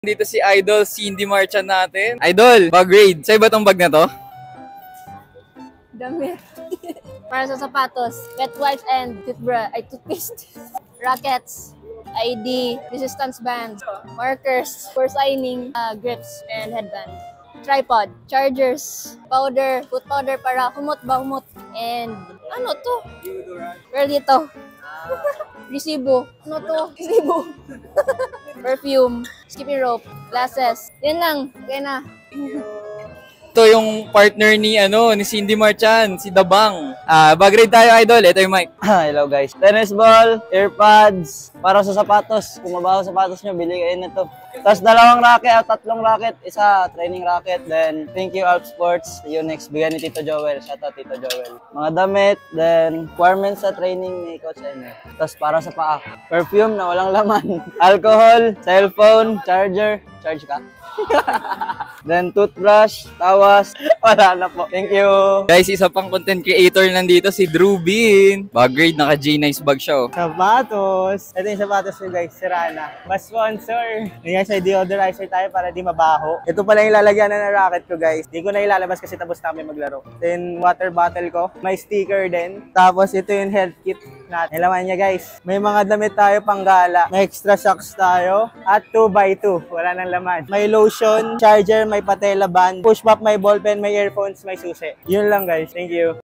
Dito si Idol Cindy Marchan natin. Idol, bag raid. Sa'yo ba tong bag na to? Damit. Para sa sapatos, wet wipes and toothpaste. Rackets, ID, resistance bands, markers, for signing, grips, and headband. Tripod, chargers, powder, foot powder para humot, and ano to? Well, dito. Resibo. Ano to? Resibo. Perfume, skipping rope, glasses. Yan lang. Kaya na. Ito yung partner ni Cindy Marchan, si Dabang. Bag raid tayo, Idol. Ito yung mic. Hello guys. Tennis ball, earpads, para sa sapatos. Kung mabaho sapatos nyo, bili kayo na to. Tapos tatlong racket, isa training racket. Then thank you Alp Sports. Yung next bigyan ni Tito Joel. Shout out Tito Joel. Mga damit, then requirements sa training ni Coach Ene. Tapos para sa paa, perfume na walang laman. Alcohol, cellphone, charger. Charge ka? Then toothbrush, tawas. Wala na po. Thank you. Guys, isa pang content creator nandito, si Drew Bean. Bag raid, naka J-Nice bag siya. Oh. Sapatos. Ito yung sapatos ko guys, Sirana. Mas-sponsor. Ngayon sa deodorizer tayo para di mabaho. Ito pala yung lalagyan na ng racket ko guys. Di ko na ilalabas kasi tapos namin maglaro. Then water bottle ko. May sticker din. Tapos ito yung health kit natin. Ilaman niya guys. May mga damit tayo pang gala. May extra socks tayo. At 2x2. Wala nang laman. May lotion, charger, may patella band, push pop, may ballpen, may earphones, may susi. Yun lang guys. Thank you.